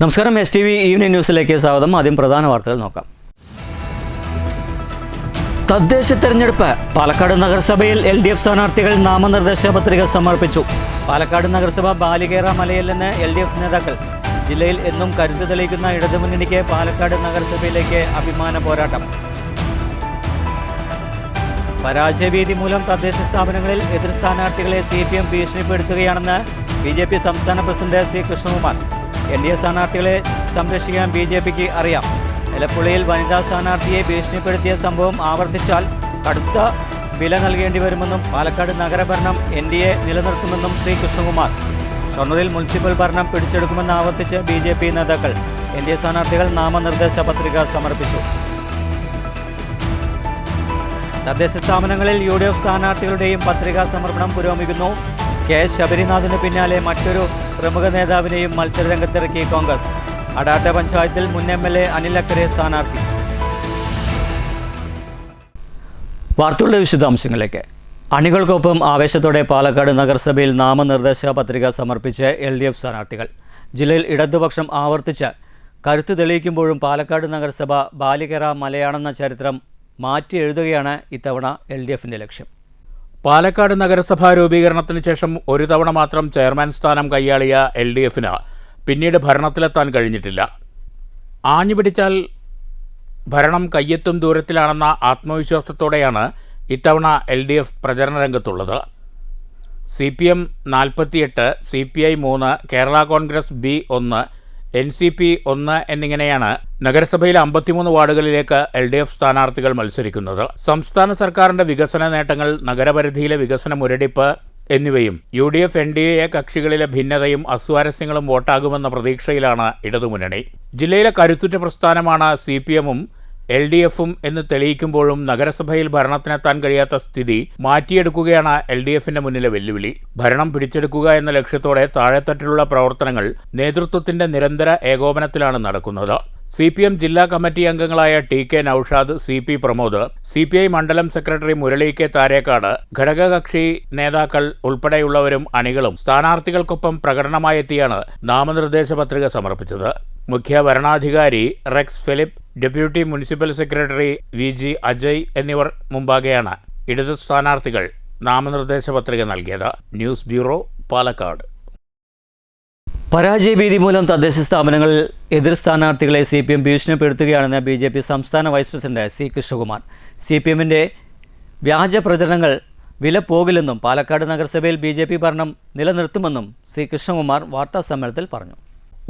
നമസ്കാരം, STV evening ന്യൂസിലേക്ക് സ്വാഗതം. ആദ്യം പ്രധാന വാർത്തകൾ നോക്കാം. തദ്ദേശ തെരഞ്ഞെടുപ്പ്. പാലക്കാട് നഗരസഭയിൽ LDF സ്ഥാനാർത്ഥികൾ നാമനിർദ്ദേശ പത്രിക സമർപ്പിച്ചു. പാലക്കാട് നഗരസഭ ബാലികേറ മലയിൽ നിന്ന് LDF നേതാക്കൾ. ജില്ലയിൽ എന്നും കരുത്ത് തെളിയിക്കുന്ന ഇടതുമുന്നണിക്ക് പാലക്കാട് നഗരസഭയിലേക്ക് അഭിമാന പോരാട്ടം. പരാജയഭീതി മൂലം തദ്ദേശ സ്ഥാപനങ്ങളിൽ എതിർ സ്ഥാനാർത്ഥികളെ CPM ഭീഷണിപ്പെടുത്തുകയാണെന്ന് BJP സംസ്ഥാന പ്രസിഡന്റ് C. കൃഷ്ണകുമാർ. NDA സ്ഥാനാർത്ഥികളെ സംരക്ഷിക്കാൻ BJPക്ക് അറിയാം. എലപ്പുള്ളിയിൽ വനിതാ സ്ഥാനാർത്ഥിയെ ഭീഷണിപ്പെടുത്തിയ സംഭവം ആവർത്തിച്ചാൽ കടുത്ത വില നൽകേണ്ടി വരുമെന്നും പാലക്കാട് നഗരഭരണം NDA നിലനിർത്തുമെന്നും ശ്രീ കൃഷ്ണകുമാർ. ഷൊർണൂരിൽ മുനിസിപ്പൽ ഭരണം പിടിച്ചെടുക്കുമെന്ന് ആവർത്തിച്ച് BJP നേതാക്കൾ. NDA സ്ഥാനാർത്ഥികൾ നാമനിർദ്ദേശ പത്രിക സമർപ്പിച്ചു. തദ്ദേശ സ്ഥാപനങ്ങളിൽ UDF സ്ഥാനാർത്ഥികളുടെയും പത്രികാ സമർപ്പണം പുരോഗമിക്കുന്നു. K. ശബരിനാഥിന് പിന്നാലെ മറ്റൊരു പ്രമുഖ നേതാവിനെയും മത്സരരംഗത്തിറക്കി കോൺഗ്രസ്. അടാട്ട പഞ്ചായത്തിൽ മുൻ MLA അനിൽ അക്കരെ സ്ഥാനാർത്ഥി. വാർത്തകളുടെ വിശദാംശങ്ങളിലേക്ക്. അണികൾക്കൊപ്പം ആവേശത്തോടെ പാലക്കാട് നഗരസഭയിൽ നാമനിർദ്ദേശ പത്രിക സമർപ്പിച്ച് LDF സ്ഥാനാർത്ഥികൾ. ജില്ലയിൽ ഇടതുപക്ഷം ആവർത്തിച്ച് കരുത്ത് തെളിയിക്കുമ്പോഴും പാലക്കാട് നഗരസഭ ബാലികേറ മലയാണെന്ന ചരിത്രം മാറ്റി എഴുതുകയാണ് ഇത്തവണ LDFിൻ്റെ ലക്ഷ്യം. പാലക്കാട് നഗരസഭാ രൂപീകരണത്തിന് ശേഷം ഒരു തവണ മാത്രം ചെയർമാൻ സ്ഥാനം കൈയാളിയ LDFിന് പിന്നീട് ഭരണത്തിലെത്താൻ കഴിഞ്ഞിട്ടില്ല. ആഞ്ഞുപിടിച്ചാൽ ഭരണം കയ്യെത്തും ദൂരത്തിലാണെന്ന ആത്മവിശ്വാസത്തോടെയാണ് ഇത്തവണ LDF പ്രചരണ രംഗത്തുള്ളത്. CPM 48, CPI 3, Kerala Congress B 1, NCP 1 എന്നിങ്ങനെയാണ് നഗരസഭയിലെ 53 വാർഡുകളിലേക്ക് LDF സ്ഥാനാർത്ഥികൾ മത്സരിക്കുന്നത്. സംസ്ഥാന സർക്കാരിന്റെ വികസന നേട്ടങ്ങൾ, നഗരപരിധിയിലെ വികസന മുരടിപ്പ് എന്നിവയും UDF NDA കക്ഷികളിലെ ഭിന്നതയും അസ്വാരസ്യങ്ങളും വോട്ടാകുമെന്ന പ്രതീക്ഷയിലാണ് ഇടതുമുന്നണി. ജില്ലയിലെ കരുത്തുറ്റ പ്രസ്ഥാനമാണ് CPMഉം LDFും എന്ന് തെളിയിക്കുമ്പോഴും നഗരസഭയിൽ ഭരണത്തിനെത്താൻ കഴിയാത്ത സ്ഥിതി മാറ്റിയെടുക്കുകയാണ് LDFിന്റെ മുന്നിലെ വെല്ലുവിളി. ഭരണം പിടിച്ചെടുക്കുക എന്ന ലക്ഷ്യത്തോടെ താഴെത്തട്ടിലുള്ള പ്രവർത്തനങ്ങൾ നേതൃത്വത്തിന്റെ നിരന്തര ഏകോപനത്തിലാണ് നടക്കുന്നത്. CPM ജില്ലാ കമ്മിറ്റി അംഗങ്ങളായ TK Noushad, CP Pramod, CPI മണ്ഡലം സെക്രട്ടറി മുരളി K. താരേക്കാട്, ഘടകകക്ഷി നേതാക്കൾ ഉൾപ്പെടെയുള്ളവരും അണികളും സ്ഥാനാർത്ഥികൾക്കൊപ്പം പ്രകടനമായെത്തിയാണ് നാമനിർദ്ദേശ പത്രിക സമർപ്പിച്ചത്. മുഖ്യ ഭരണാധികാരി Rex Philip, deputy municipal secretary VG Ajay എന്നിവർ മുമ്പാകെയാണ് ഇടതു സ്ഥാനാർത്ഥികൾ നാമനിർദ്ദേശ പത്രിക നൽകിയത്. News bureau, Palakkad. പരാജയഭീതി മൂലം തദ്ദേശ സ്ഥാപനങ്ങളിൽ എതിർ സ്ഥാനാർത്ഥികളെ CPM ഭീഷണിപ്പെടുത്തുകയാണെന്ന് BJP സംസ്ഥാന വൈസ് പ്രസിഡന്റ് C. കൃഷ്ണകുമാർ. CPMന്റെ വ്യാജ പ്രചരണങ്ങൾ വില പോകില്ലെന്നും പാലക്കാട് നഗരസഭയിൽ BJP ഭരണം നിലനിർത്തുമെന്നും C. കൃഷ്ണകുമാർ വാർത്താസമ്മേളനത്തിൽ പറഞ്ഞു.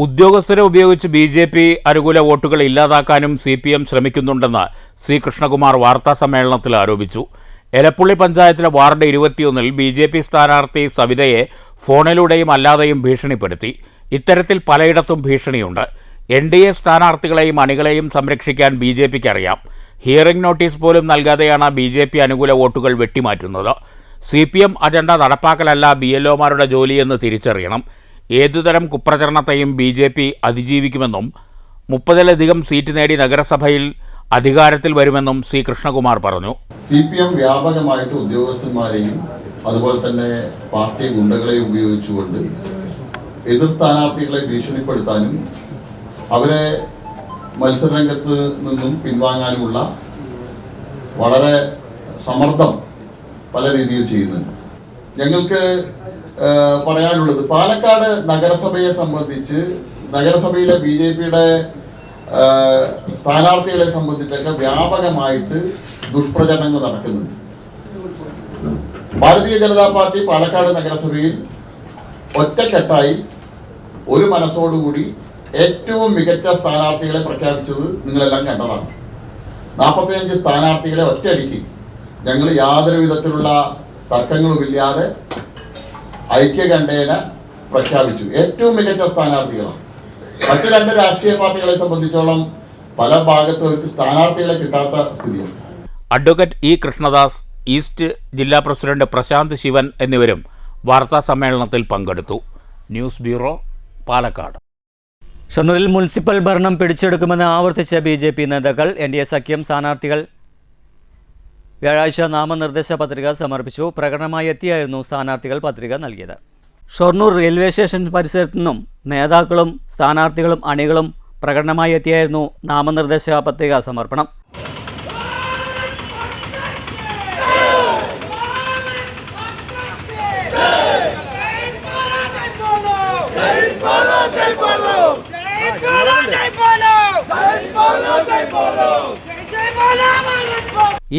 ഉദ്യോഗസ്ഥരെ ഉപയോഗിച്ച് BJP അനുകൂല വോട്ടുകൾ ഇല്ലാതാക്കാനും CPM ശ്രമിക്കുന്നുണ്ടെന്ന് C. കൃഷ്ണകുമാർ വാർത്താസമ്മേളനത്തിൽ ആരോപിച്ചു. എലപ്പുള്ളി പഞ്ചായത്തിലെ വാർഡ് 21-ൽ BJP സ്ഥാനാർത്ഥി സവിതയെ ഫോണിലൂടെയും അല്ലാതെയും ഭീഷണിപ്പെടുത്തി. ഇത്തരത്തിൽ പലയിടത്തും ഭീഷണിയുണ്ട്. NDA സ്ഥാനാർത്ഥികളെയും അണികളെയും സംരക്ഷിക്കാൻ BJPക്ക് അറിയാം. ഹിയറിംഗ് നോട്ടീസ് പോലും നൽകാതെയാണ് BJP അനുകൂല വോട്ടുകൾ വെട്ടിമാറ്റുന്നത്. CPM അജണ്ട നടപ്പാക്കലല്ല BLOമാരുടെ ജോലിയെന്ന് തിരിച്ചറിയണം. ഏതുതരം കുപ്രചരണത്തെയും BJP അതിജീവിക്കുമെന്നും 30-ലധികം സീറ്റ് നേടി നഗരസഭയിൽ അധികാരത്തിൽ വരുമെന്നും C. കൃഷ്ണകുമാർ പറഞ്ഞു. CPM വ്യാപകമായിട്ട് ഉദ്യോഗസ്ഥന്മാരെയും അതുപോലെ തന്നെ പാർട്ടി ഗുണ്ടകളെയും ഉപയോഗിച്ചുകൊണ്ട് എതിർ സ്ഥാനാർത്ഥികളെ ഭീഷണിപ്പെടുത്താനും അവരെ മത്സരരംഗത്ത് നിന്നും പിൻവാങ്ങാനുമുള്ള വളരെ സമ്മർദ്ദം പല രീതിയിൽ ചെയ്യുന്നുണ്ട്. ഞങ്ങൾക്ക് പറയാനുള്ളത്, പാലക്കാട് നഗരസഭയെ സംബന്ധിച്ച് നഗരസഭയിലെ BJPയുടെ സ്ഥാനാർത്ഥികളെ സംബന്ധിച്ചൊക്കെ വ്യാപകമായിട്ട് ദുഷ്പ്രചരണങ്ങൾ നടക്കുന്നുണ്ട്. ഭാരതീയ ജനതാ പാർട്ടി പാലക്കാട് നഗരസഭയിൽ ഒറ്റക്കെട്ടായി ഒരു മനസ്സോടുകൂടി ഏറ്റവും മികച്ച സ്ഥാനാർത്ഥികളെ പ്രഖ്യാപിച്ചത് നിങ്ങളെല്ലാം കണ്ടതാണ്. 45 സ്ഥാനാർത്ഥികളെ ഒറ്റയടിക്ക് ഞങ്ങൾ യാതൊരു വിധത്തിലുള്ള തർക്കങ്ങളുമില്ലാതെ ഐക്യകണ്ഠേന പ്രഖ്യാപിച്ചു. ഏറ്റവും മികച്ച സ്ഥാനാർത്ഥികളാണ്. മറ്റ് 2 രാഷ്ട്രീയ പാർട്ടികളെ സംബന്ധിച്ചോളം പല ഭാഗത്തും അവർക്ക് സ്ഥാനാർത്ഥികളെ കിട്ടാത്ത സ്ഥിതിയാണ്. Advocate E. കൃഷ്ണദാസ്, ഈസ്റ്റ് ജില്ലാ പ്രസിഡന്റ് പ്രശാന്ത് ശിവൻ എന്നിവരും വാർത്താ സമ്മേളനത്തിൽ പങ്കെടുത്തു. News bureau, Palakkad. ഷൊർണൂരിൽ മുനിസിപ്പൽ ഭരണം പിടിച്ചെടുക്കുമെന്ന് ആവർത്തിച്ച BJP നേതാക്കൾ. NDA സഖ്യം സ്ഥാനാർത്ഥികൾ വ്യാഴാഴ്ച നാമനിർദ്ദേശ പത്രിക സമർപ്പിച്ചു. പ്രകടനമായി എത്തിയായിരുന്നു സ്ഥാനാർത്ഥികൾ പത്രിക നൽകിയത്. ഷൊർണൂർ റെയിൽവേ സ്റ്റേഷൻ പരിസരത്തു നിന്നും നേതാക്കളും സ്ഥാനാർത്ഥികളും അണികളും പ്രകടനമായി എത്തിയായിരുന്നു നാമനിർദ്ദേശ പത്രികാ സമർപ്പണം.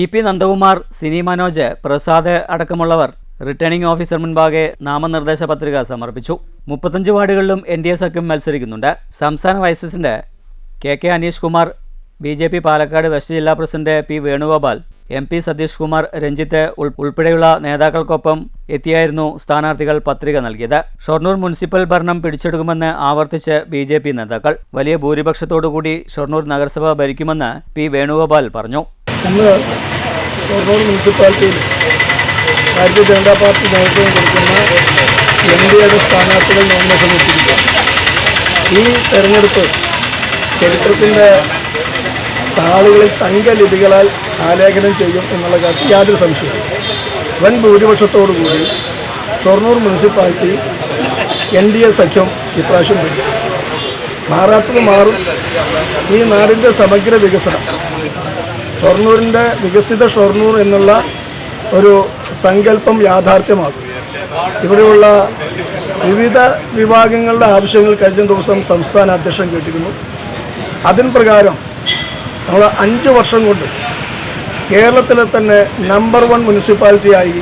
ഇ.പി. നന്ദകുമാർ, സിനി മനോജ്, പ്രസാദ് അടക്കമുള്ളവർ റിട്ടേണിംഗ് ഓഫീസർ മുൻപാകെ നാമനിർദ്ദേശ പത്രിക സമർപ്പിച്ചു. 35 വാർഡുകളിലും NDA സഖ്യം മത്സരിക്കുന്നുണ്ട്. സംസ്ഥാന vice president K Aneesh Kumar, BJP Palakkad west ജില്ലാ president P. Venugopal, MP Satheesh Kumar, Ranjith ഉൾപ്പെടെയുള്ള നേതാക്കൾക്കൊപ്പം എത്തിയായിരുന്നു സ്ഥാനാർത്ഥികൾ പത്രിക നൽകിയത്. ഷൊർണൂർ മുനിസിപ്പൽ ഭരണം പിടിച്ചെടുക്കുമെന്ന് ആവർത്തിച്ച് BJP നേതാക്കൾ. വലിയ ഭൂരിപക്ഷത്തോടുകൂടി ഷൊർണൂർ നഗരസഭ ഭരിക്കുമെന്ന് P. വേണുഗോപാൽ പറഞ്ഞു. ഷൊർണൂർ മുനിസിപ്പാലിറ്റിയിൽ ഭാരതീയ ജനതാ പാർട്ടി നേതൃത്വം കൊടുക്കുന്ന NDAയുടെ സ്ഥാനാർത്ഥികൾ നോമിനേഷൻ വെച്ചിരിക്കുക. ഈ തെരഞ്ഞെടുപ്പ് ചരിത്രത്തിൻ്റെ താളുകളിൽ തങ്കലിപികളാൽ ആലേഖനം ചെയ്യും എന്നുള്ള കാര്യത്തിൽ യാതൊരു സംശയവും. വൻ ഭൂരിപക്ഷത്തോടുകൂടി ഷൊർണൂർ മുനിസിപ്പാലിറ്റി NDA സഖ്യം ഇപ്രാവശ്യം വരും. മാറാത്തത് മാറും. ഈ നാടിൻ്റെ സമഗ്ര വികസനം, ഷൊർണൂരിൻ്റെ വികസിത ഷൊർണൂർ എന്നുള്ള ഒരു സങ്കല്പം യാഥാർത്ഥ്യമാകും. ഇവിടെയുള്ള വിവിധ വിഭാഗങ്ങളുടെ ആവശ്യങ്ങൾ കഴിഞ്ഞ ദിവസം സംസ്ഥാന അധ്യക്ഷൻ കേട്ടിരുന്നു. അതിൻ പ്രകാരം നമ്മൾ 5 വർഷം കൊണ്ട് കേരളത്തിലെ തന്നെ നമ്പർ 1 മുനിസിപ്പാലിറ്റിയായി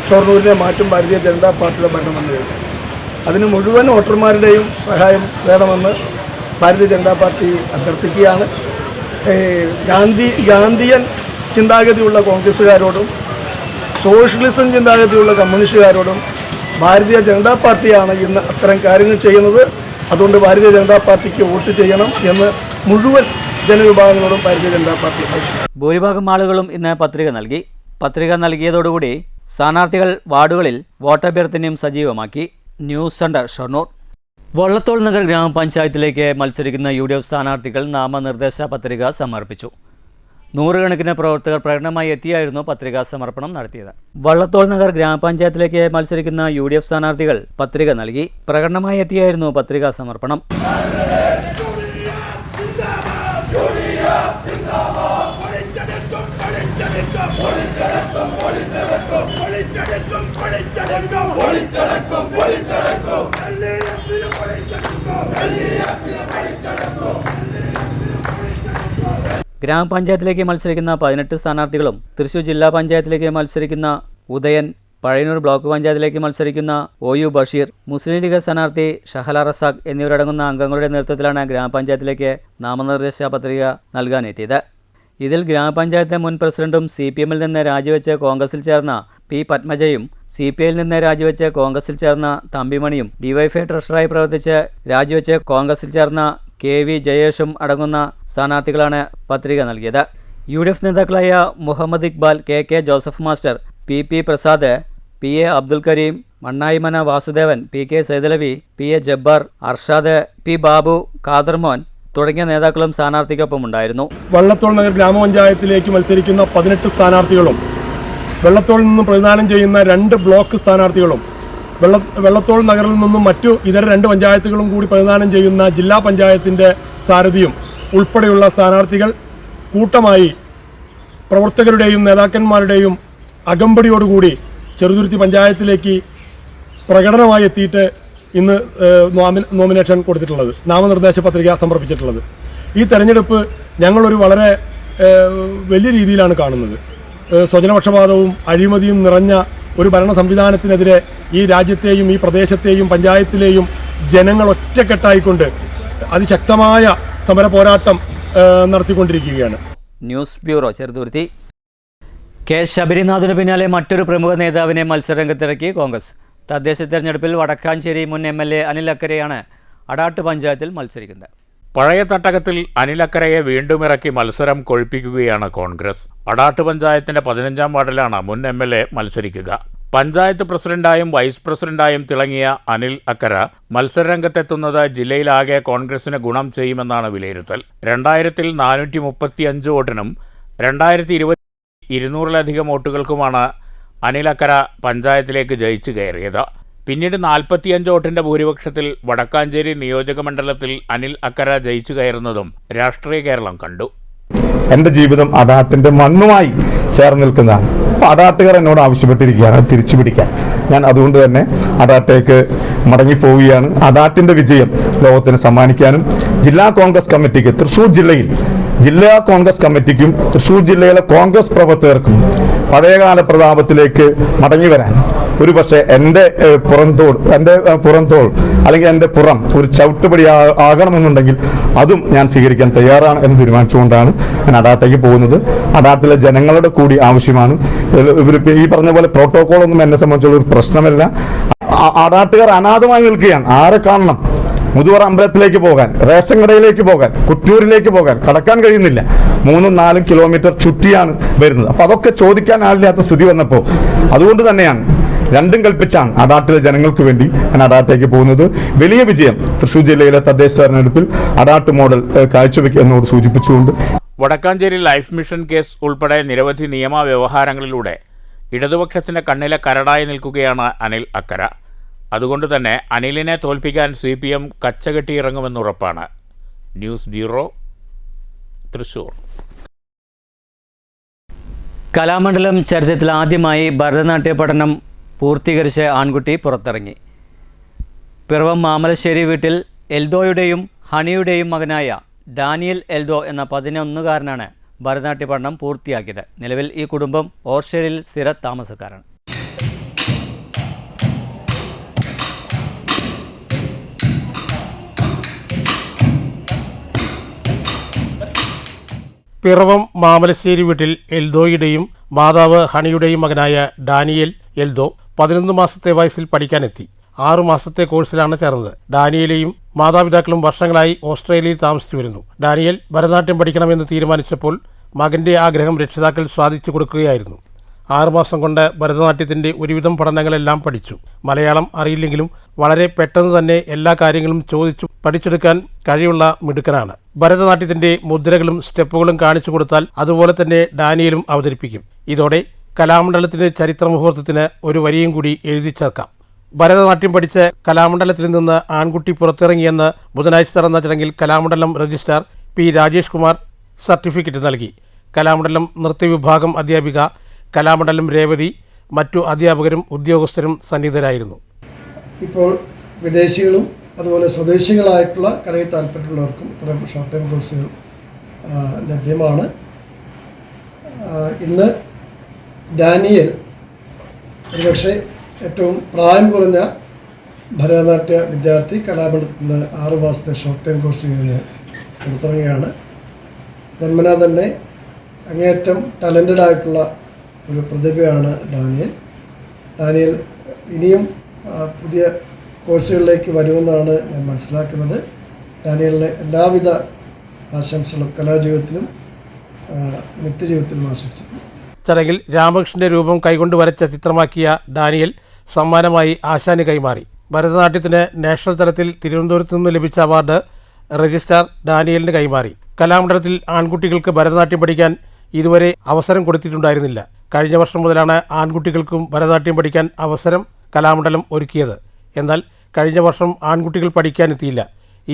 ഷൊർണൂരിനെ മാറ്റും ഭാരതീയ ജനതാ പാർട്ടിയുടെ ഭരണം വന്നു കഴിഞ്ഞു. അതിന് മുഴുവൻ വോട്ടർമാരുടെയും സഹായം വേണമെന്ന് ഭാരതീയ ജനതാ പാർട്ടി അഭ്യർത്ഥിക്കുകയാണ്. ഗാന്ധിയൻ ചിന്താഗതിയുള്ള കോൺഗ്രസ്സുകാരോടും സോഷ്യലിസം ചിന്താഗതിയുള്ള കമ്മ്യൂണിസ്റ്റുകാരോടും ഭാരതീയ ജനതാ പാർട്ടിയാണ് ഇന്ന് അത്തരം കാര്യങ്ങൾ ചെയ്യുന്നത്. അതുകൊണ്ട് ഭാരതീയ ജനതാ പാർട്ടിക്ക് വോട്ട് ചെയ്യണം എന്ന് മുഴുവൻ ജനവിഭാഗങ്ങളോടും ഭാരതീയ ജനതാ പാർട്ടി ആവശ്യപ്പെട്ടു. ഭൂരിഭാഗം ആളുകളും ഇന്ന് പത്രിക നൽകി. പത്രിക നൽകിയതോടുകൂടി സ്ഥാനാർത്ഥികൾ വാർഡുകളിൽ വോട്ടഭ്യർത്ഥനയും സജീവമാക്കി. News centre Shoranur. വള്ളത്തോൾ നഗർ ഗ്രാമപഞ്ചായത്തിലേക്ക് മത്സരിക്കുന്ന UDF സ്ഥാനാർത്ഥികൾ നാമനിർദ്ദേശ പത്രിക സമർപ്പിച്ചു. 100 കണക്കിന് പ്രവർത്തകർ പ്രകടനമായി എത്തിയായിരുന്നു പത്രികാ സമർപ്പണം നടത്തിയത്. വള്ളത്തോൾ നഗർ ഗ്രാമപഞ്ചായത്തിലേക്ക് മത്സരിക്കുന്ന UDF സ്ഥാനാർത്ഥികൾ പത്രിക നൽകി. പ്രകടനമായി എത്തിയായിരുന്നു പത്രികാ സമർപ്പണം. ഗ്രാമപഞ്ചായത്തിലേക്ക് മത്സരിക്കുന്ന 18 സ്ഥാനാർത്ഥികളും തൃശൂർ ജില്ലാ പഞ്ചായത്തിലേക്ക് മത്സരിക്കുന്ന ഉദയൻ, പഴയന്നൂർ ബ്ലോക്ക് പഞ്ചായത്തിലേക്ക് മത്സരിക്കുന്ന OU ബഷീർ, മുസ്ലിം ലീഗ് സ്ഥാനാർത്ഥി ഷഹല റസാഖ് എന്നിവരടങ്ങുന്ന അംഗങ്ങളുടെ നേതൃത്വത്തിലാണ് ഗ്രാമപഞ്ചായത്തിലേക്ക് നാമനിർദ്ദേശ പത്രിക നൽകാനെത്തിയത്. ഇതിൽ ഗ്രാമപഞ്ചായത്ത് മുൻ പ്രസിഡന്റും CPM-ൽ നിന്ന് രാജിവെച്ച് കോൺഗ്രസിൽ ചേർന്ന P. പത്മജയും CPI-ൽ നിന്ന് രാജിവെച്ച് കോൺഗ്രസിൽ ചേർന്ന തമ്പിമണിയും DYFI ട്രഷററായി പ്രവർത്തിച്ച് രാജിവെച്ച് കോൺഗ്രസിൽ ചേർന്ന KV ജയേഷും അടങ്ങുന്ന സ്ഥാനാർത്ഥികളാണ് പത്രിക നൽകിയത്. UDF നേതാക്കളായ Muhammad Iqbal, KK Joseph master, PP Prasad, PA Abdul Karim, Mannayimana Vasudevan, PK Saidalavi, PA Jabbar, Arshad, P. Babu, Khadarmon തുടങ്ങിയ നേതാക്കളും സ്ഥാനാർത്ഥിക്കൊപ്പം ഉണ്ടായിരുന്നു. വള്ളത്തോൾ നഗർ ഗ്രാമപഞ്ചായത്തിലേക്ക് മത്സരിക്കുന്ന 18 സ്ഥാനാർത്ഥികളും വെള്ളത്തോളിൽ നിന്നും പ്രതിദാനം ചെയ്യുന്ന 2 ബ്ലോക്ക് സ്ഥാനാർത്ഥികളും വെള്ളത്തോൾ നഗറിൽ നിന്നും മറ്റു ഇതര 2 പഞ്ചായത്തുകളും കൂടി പ്രതിദാനം ചെയ്യുന്ന ജില്ലാ പഞ്ചായത്തിൻ്റെ സാരഥിയും ഉൾപ്പെടെയുള്ള സ്ഥാനാർത്ഥികൾ കൂട്ടമായി പ്രവർത്തകരുടെയും നേതാക്കന്മാരുടെയും അകമ്പടിയോടുകൂടി ചെറുതുരുത്തി പഞ്ചായത്തിലേക്ക് പ്രകടനമായി എത്തിയിട്ട് ഇന്ന് നോമിനേഷൻ കൊടുത്തിട്ടുള്ളത്, നാമനിർദ്ദേശ പത്രിക സമർപ്പിച്ചിട്ടുള്ളത്. ഈ തെരഞ്ഞെടുപ്പ് ഞങ്ങളൊരു വളരെ വലിയ രീതിയിലാണ് കാണുന്നത്. സ്വജനപക്ഷപാതവും അഴിമതിയും നിറഞ്ഞ ഒരു ഭരണ സംവിധാനത്തിനെതിരെ ഈ രാജ്യത്തെയും ഈ പ്രദേശത്തെയും പഞ്ചായത്തിലെയും ജനങ്ങൾ ഒറ്റക്കെട്ടായിക്കൊണ്ട് അതിശക്തമായ സമര പോരാട്ടം നടത്തിക്കൊണ്ടിരിക്കുകയാണ്. News bureau, Cheruthuruthy. K. ശബരിനാഥിന് പിന്നാലെ മറ്റൊരു പ്രമുഖ നേതാവിനെ മത്സരരംഗത്തിറക്കി കോൺഗ്രസ്. തദ്ദേശ തെരഞ്ഞെടുപ്പിൽ വടക്കാഞ്ചേരി മുൻ MLA അനിൽ അക്കരയാണ് അടാട്ട് പഞ്ചായത്തിൽ മത്സരിക്കുന്നത്. പഴയ തട്ടകത്തിൽ അനിൽ അക്കരയെ വീണ്ടും ഇറക്കി മത്സരം കൊഴുപ്പിക്കുകയാണ് കോൺഗ്രസ്. അടാട്ട് പഞ്ചായത്തിന്റെ 15-ാം വാർഡിലാണ് മുൻ MLA മത്സരിക്കുക. പഞ്ചായത്ത് പ്രസിഡന്റായും വൈസ് പ്രസിഡന്റായും തിളങ്ങിയ അനിൽ അക്കര മത്സരരംഗത്തെത്തുന്നത് ജില്ലയിലാകെ കോൺഗ്രസിന് ഗുണം ചെയ്യുമെന്നാണ് വിലയിരുത്തൽ. 2000-ൽ 435 വോട്ടിനും 2020 200-ലധികം വോട്ടുകൾക്കുമാണ് അനിൽ അക്കര പഞ്ചായത്തിലേക്ക് ജയിച്ചു കയറിയത്. പിന്നീട് 45 വോട്ടിൻ്റെ ഭൂരിപക്ഷത്തിൽ വടക്കാഞ്ചേരി നിയോജകമണ്ഡലത്തിൽ അനിൽ അക്കര ജയിച്ചു കയറുന്നതും രാഷ്ട്രീയ കേരളം കണ്ടു. എൻ്റെ ജീവിതം അടാട്ടിൻ്റെ മണ്ണുമായി ചേർന്ന് നിൽക്കുന്നതാണ്. അപ്പോൾ അടാട്ടുകാർ എന്നോട് ആവശ്യപ്പെട്ടിരിക്കുകയാണ് അത് തിരിച്ചു പിടിക്കാൻ. ഞാൻ അതുകൊണ്ട് തന്നെ അടാട്ടേക്ക് മടങ്ങിപ്പോവുകയാണ്. അടാട്ടിൻ്റെ വിജയം ലോകത്തിന് സമ്മാനിക്കാനും ജില്ലാ കോൺഗ്രസ് കമ്മിറ്റിക്ക് തൃശ്ശൂർ ജില്ലാ കോൺഗ്രസ് കമ്മിറ്റിക്കും തൃശ്ശൂർ ജില്ലയിലെ കോൺഗ്രസ് പ്രവർത്തകർക്കും പഴയകാല പ്രതാപത്തിലേക്ക് മടങ്ങി വരാൻ ഒരു പക്ഷേ എൻ്റെ പുറംതോൾ അല്ലെങ്കിൽ എൻ്റെ പുറം ഒരു ചവിട്ടുപടി ആകണമെന്നുണ്ടെങ്കിൽ അതും ഞാൻ സ്വീകരിക്കാൻ തയ്യാറാണ് എന്ന് തീരുമാനിച്ചുകൊണ്ടാണ് ഞാൻ അടാട്ടേക്ക് പോകുന്നത്. അടാട്ടിലെ ജനങ്ങളുടെ കൂടി ആവശ്യമാണ്. ഈ പറഞ്ഞ പോലെ പ്രോട്ടോകോളൊന്നും എന്നെ സംബന്ധിച്ചുള്ള ഒരു പ്രശ്നമല്ല. അടാട്ടുകാർ അനാഥമായി നിൽക്കുകയാണ്. ആരെ കാണണം? മുതുവറ അമ്പലത്തിലേക്ക് പോകാൻ, റേഷൻ കടയിലേക്ക് പോകാൻ, കുറ്റൂരിലേക്ക് പോകാൻ കടക്കാൻ കഴിയുന്നില്ല. 3-4 കിലോമീറ്റർ ചുറ്റിയാണ് വരുന്നത്. അപ്പോൾ അതൊക്കെ ചോദിക്കാൻ ആളില്ലാത്ത സ്ഥിതി വന്നപ്പോൾ അതുകൊണ്ട് തന്നെയാണ് രണ്ടും കൽപ്പിച്ചാണ് അടാട്ടിലെ ജനങ്ങൾക്ക് വേണ്ടി ഞാൻ അടാട്ടേക്ക് പോകുന്നത്. വലിയ വിജയം തൃശ്ശൂർ ജില്ലയിലെ തദ്ദേശ തെരഞ്ഞെടുപ്പിൽ അടാട്ട് മോഡൽ കാഴ്ചവെക്കുക എന്നോട് സൂചിപ്പിച്ചുകൊണ്ട് വടക്കാഞ്ചേരി ലൈഫ് മിഷൻ കേസ് ഉൾപ്പെടെ നിരവധി നിയമവ്യവഹാരങ്ങളിലൂടെ ഇടതുപക്ഷത്തിൻ്റെ കണ്ണിലെ കരടായി നിൽക്കുകയാണ് അനിൽ അക്കര. അതുകൊണ്ട് തന്നെ അനിലിനെ തോൽപ്പിക്കാൻ CPM കച്ചകെട്ടിയിറങ്ങുമെന്നുറപ്പാണ്. News bureau, Thrissur. കലാമണ്ഡലം ചരിത്രത്തിൽ ആദ്യമായി ഭരതനാട്യ പഠനം പൂർത്തീകരിച്ച ആൺകുട്ടി പുറത്തിറങ്ങി. പിറവം മാമലശ്ശേരി വീട്ടിൽ എൽദോയുടെയും ഹണിയുടെയും മകനായ ഡാനിയൽ എൽദോ എന്ന 11കാരനാണ് ഭരതനാട്യ പഠനം പൂർത്തിയാക്കിയത്. നിലവിൽ ഈ കുടുംബം ഓർഷേരിയിൽ സ്ഥിര താമസക്കാരാണ്. പിറവം മാമലശ്ശേരി വീട്ടിൽ എൽദോയുടെയും മാതാവ് ഹണിയുടെയും മകനായ ഡാനിയൽ എൽദോ 11 മാസത്തെ വയസ്സിൽ പഠിക്കാനെത്തി. 6 മാസത്തെ കോഴ്സിലാണ് ചേർന്നത്. ഡാനിയലെയും മാതാപിതാക്കളും വർഷങ്ങളായി ഓസ്ട്രേലിയയിൽ താമസിച്ചു വരുന്നു. ഡാനിയൽ ഭരതനാട്യം പഠിക്കണമെന്ന് തീരുമാനിച്ചപ്പോൾ മകന്റെ ആഗ്രഹം രക്ഷിതാക്കൾ സാധിച്ചു കൊടുക്കുകയായിരുന്നു. 6 മാസം കൊണ്ട് ഭരതനാട്യത്തിന്റെ ഒരുവിധം പഠനങ്ങളെല്ലാം പഠിച്ചു. മലയാളം അറിയില്ലെങ്കിലും വളരെ പെട്ടെന്ന് തന്നെ എല്ലാ കാര്യങ്ങളും ചോദിച്ചു പഠിച്ചെടുക്കാൻ കഴിവുള്ള മിടുക്കനാണ്. ഭരതനാട്യത്തിന്റെ മുദ്രകളും സ്റ്റെപ്പുകളും കാണിച്ചു കൊടുത്താൽ അതുപോലെ തന്നെ ഡാനിയലും അവതരിപ്പിക്കും. ഇതോടെ കലാമണ്ഡലത്തിന്റെ ചരിത്ര മുഹൂർത്തത്തിന് ഒരു വരിയും കൂടി എഴുതി ചേർക്കാം. ഭരതനാട്യം പഠിച്ച് കലാമണ്ഡലത്തിൽ നിന്ന് ആൺകുട്ടി പുറത്തിറങ്ങിയെന്ന് ബുധനാഴ്ച നടന്ന ചടങ്ങിൽ Kalamandalam registrar P. Rajesh Kumar certificate നൽകി. കലാമണ്ഡലം നൃത്തവിഭാഗം അധ്യാപിക കലാമണ്ഡലം രേവതി മറ്റു അധ്യാപകരും ഉദ്യോഗസ്ഥരും സന്നിഹിതരായിരുന്നു. ഇപ്പോൾ വിദേശികളും അതുപോലെ സ്വദേശികളായിട്ടുള്ള കലയിൽ താല്പര്യമുള്ളവർക്കും ഇത്തരം ഷോർട്ട് ടൈം കോഴ്സുകൾ ലഭ്യമാണ്. ഇന്ന് ഡാനിയൽ ഒരുപക്ഷെ ഏറ്റവും പ്രായം കുറഞ്ഞ ഭരതനാട്യ വിദ്യാർത്ഥി കലാമണ്ഡലത്തിൽ നിന്ന് 6 മാസത്തെ ഷോർട്ട് ടൈം കോഴ്സ് കഴിഞ്ഞ് പുറത്തിറങ്ങുകയാണ്. ജന്മനാ തന്നെ അങ്ങേയറ്റം ടാലൻറ്റഡ് ആയിട്ടുള്ള ഒരു പ്രതിഭയാണ് ഡാനിയൽ ഇനിയും പുതിയ കോഴ്സുകളിലേക്ക് വരുമെന്നാണ് ഞാൻ മനസ്സിലാക്കുന്നത്. ഡാനിയലിന് എല്ലാവിധ ആശംസകളും കലാജീവിതത്തിലും നിത്യജീവിതത്തിലും ആശംസിക്കുന്നു. ചടങ്ങിൽ രാമകൃഷ്ണന്റെ രൂപം കൈകൊണ്ട് വരച്ച ചിത്രമാക്കിയ ഡാനിയൽ സമ്മാനമായി ആശാന് കൈമാറി. ഭരതനാട്യത്തിന് നാഷണൽ തലത്തിൽ തിരുവനന്തപുരത്ത് നിന്ന് ലഭിച്ച അവാർഡ് രജിസ്ട്രാർ ഡാനിയലിന് കൈമാറി. കലാമണ്ഡലത്തിൽ ആൺകുട്ടികൾക്ക് ഭരതനാട്യം പഠിക്കാൻ ഇതുവരെ അവസരം കൊടുത്തിട്ടുണ്ടായിരുന്നില്ല. കഴിഞ്ഞ വർഷം മുതലാണ് ആൺകുട്ടികൾക്കും ഭരതനാട്യം പഠിക്കാൻ അവസരം കലാമണ്ഡലം ഒരുക്കിയത്. എന്നാൽ കഴിഞ്ഞ വർഷം ആൺകുട്ടികൾ പഠിക്കാനെത്തിയില്ല.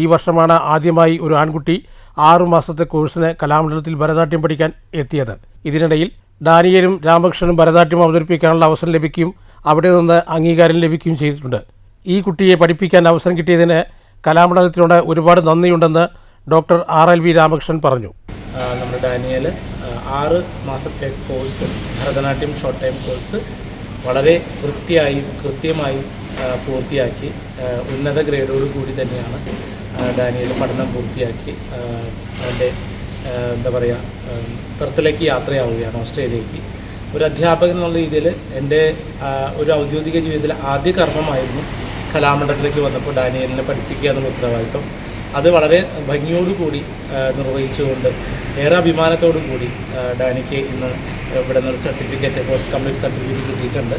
ഈ വർഷമാണ് ആദ്യമായി ഒരു ആൺകുട്ടി 6 മാസത്തെ കോഴ്സിന് കലാമണ്ഡലത്തിൽ ഭരതനാട്യം പഠിക്കാൻ എത്തിയത്. ഇതിനിടയിൽ ഡാനിയലും രാമകൃഷ്ണനും ഭരതനാട്യം അവതരിപ്പിക്കാനുള്ള അവസരം ലഭിക്കുകയും അവിടെ നിന്ന് അംഗീകാരം ലഭിക്കുകയും ചെയ്തിട്ടുണ്ട്. ഈ കുട്ടിയെ പഠിപ്പിക്കാൻ അവസരം കിട്ടിയതിന് കലാമണ്ഡലത്തിനോട് ഒരുപാട് നന്ദിയുണ്ടെന്ന് ഡോക്ടർ RLV രാമകൃഷ്ണൻ പറഞ്ഞു. നമ്മുടെ ഡാനിയൽ 6 മാസത്തെ course Bharatanatyam short time course വളരെ വൃത്തിയായും കൃത്യമായും പൂർത്തിയാക്കി ഉന്നത ഗ്രേഡോട് കൂടി തന്നെയാണ് ഡാനിയൽ പഠനം പൂർത്തിയാക്കി അതിൻ്റെ എന്താ പറയുക പെർത്തിലേക്ക് യാത്രയാവുകയാണ് ഓസ്ട്രേലിയക്ക്. ഒരു അധ്യാപകൻ എന്നുള്ള രീതിയിൽ എൻ്റെ ഒരു ഔദ്യോഗിക ജീവിതത്തിലെ ആദ്യ കർമ്മമായിരുന്നു കലാമണ്ഡലത്തിലേക്ക് വന്നപ്പോൾ ഡാനിയലിനെ പഠിപ്പിക്കുക എന്നുള്ള ഉത്തരവാദിത്വം. അത് വളരെ ഭംഗിയോടുകൂടി നിർവഹിച്ചുകൊണ്ട് ഏറെ അഭിമാനത്തോടു കൂടി ഡാനിക്ക് ഇന്ന് ഇവിടെ നിന്നൊരു സർട്ടിഫിക്കറ്റ് പോസ്റ്റ് കംപ്ലീറ്റ് സർട്ടിഫിക്കറ്റ് കിട്ടിയിട്ടുണ്ട്.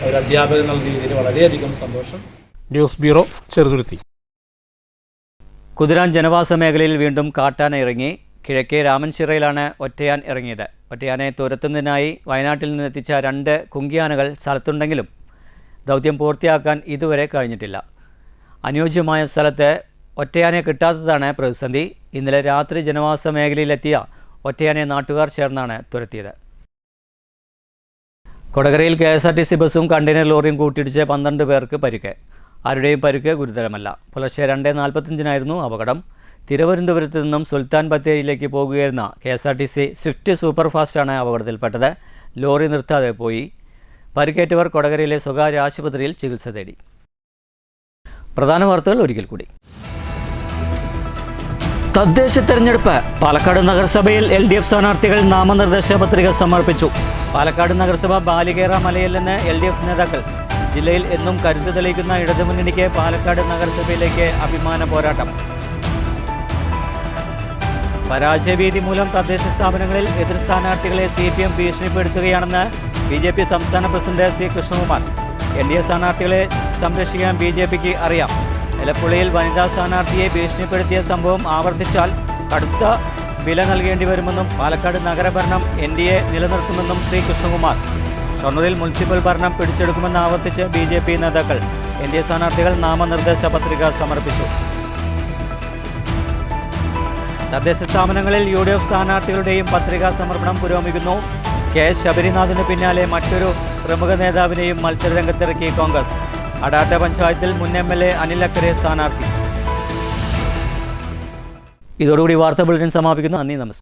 ഒരു അധ്യാപകൻ എന്നുള്ള രീതിയിൽ വളരെയധികം സന്തോഷം. News bureau, Cheruthuruthy. കുതിരാൻ ജനവാസ മേഖലയിൽ വീണ്ടും കാട്ടാന ഇറങ്ങി. കിഴക്കേ രാമൻചിറയിലാണ് ഒറ്റയാൻ ഇറങ്ങിയത്. ഒറ്റയാനെ തുരത്തുന്നതിനായി വയനാട്ടിൽ നിന്നെത്തിച്ച 2 കുങ്കിയാനകൾ സ്ഥലത്തുണ്ടെങ്കിലും ദൗത്യം പൂർത്തിയാക്കാൻ ഇതുവരെ കഴിഞ്ഞിട്ടില്ല. അനുയോജ്യമായ സ്ഥലത്ത് ഒറ്റയാനെ കിട്ടാത്തതാണ് പ്രതിസന്ധി. ഇന്നലെ രാത്രി ജനവാസ മേഖലയിലെത്തിയ ഒറ്റയാനെ നാട്ടുകാർ ചേർന്നാണ് തുരത്തിയത്. കൊടകരയിൽ KSRTC ബസ്സും കണ്ടെയ്നർ ലോറിയും കൂട്ടിയിടിച്ച് 12 പേർക്ക് പരിക്ക്. ആരുടെയും പരിക്ക് ഗുരുതരമല്ല. പുലർച്ചെ 2:45 അപകടം. തിരുവനന്തപുരത്ത് നിന്നും സുൽത്താൻ ബത്തേരിയിലേക്ക് പോകുകയായിരുന്ന KSRTC സ്വിഫ്റ്റ് സൂപ്പർ ഫാസ്റ്റാണ് അപകടത്തിൽപ്പെട്ടത്. ലോറി നിർത്താതെ പോയി. പരിക്കേറ്റവർ കൊടകരയിലെ സ്വകാര്യ ആശുപത്രിയിൽ ചികിത്സ തേടി. പ്രധാന വാർത്തകൾ ഒരിക്കൽ കൂടി. തദ്ദേശ തെരഞ്ഞെടുപ്പ്. പാലക്കാട് നഗരസഭയിൽ LDF സ്ഥാനാർത്ഥികൾ നാമനിർദ്ദേശ പത്രിക സമർപ്പിച്ചു. പാലക്കാട് നഗരസഭ ബാലികേറ മലയിലെന്ന് LDF നേതാക്കൾ. ജില്ലയിൽ എന്നും കരുത്ത് തെളിയിക്കുന്ന ഇടതുമുന്നണിക്ക് പാലക്കാട് നഗരസഭയിലേക്ക് അഭിമാന പോരാട്ടം. പരാജയഭീതി മൂലം തദ്ദേശ സ്ഥാപനങ്ങളിൽ എതിർ സ്ഥാനാർത്ഥികളെ CPM ഭീഷണിപ്പെടുത്തുകയാണെന്ന് BJP സംസ്ഥാന പ്രസിഡന്റ് C കൃഷ്ണകുമാർ. NDA സ്ഥാനാർത്ഥികളെ സംരക്ഷിക്കാൻ BJPക്ക് അറിയാം. എലപ്പുള്ളിയിൽ വനിതാ സ്ഥാനാർത്ഥിയെ ഭീഷണിപ്പെടുത്തിയ സംഭവം ആവർത്തിച്ചാൽ കടുത്ത വില നൽകേണ്ടി വരുമെന്നും പാലക്കാട് നഗരഭരണം NDA നിലനിർത്തുമെന്നും ശ്രീ കൃഷ്ണകുമാർ. ഷൊർണൂരിൽ മുനിസിപ്പൽ ഭരണം പിടിച്ചെടുക്കുമെന്ന് ആവർത്തിച്ച് BJP നേതാക്കൾ. NDA സ്ഥാനാർത്ഥികൾ നാമനിർദ്ദേശ പത്രിക സമർപ്പിച്ചു. തദ്ദേശ സ്ഥാപനങ്ങളിൽ UDF സ്ഥാനാർത്ഥികളുടെയും പത്രികാ സമർപ്പണം പുരോഗമിക്കുന്നു. KS ശബരിനാഥിന് പിന്നാലെ മറ്റൊരു പ്രമുഖ നേതാവിനെയും മത്സരരംഗത്തിറക്കി കോൺഗ്രസ്. അടാട്ട പഞ്ചായത്തിൽ മുൻ MLA അനിൽ അക്കരെ സ്ഥാനാർത്ഥി. ഇതോടുകൂടി വാർത്താ ബുള്ളറ്റിൻ സമാപിക്കുന്നു. നന്ദി, നമസ്കാരം.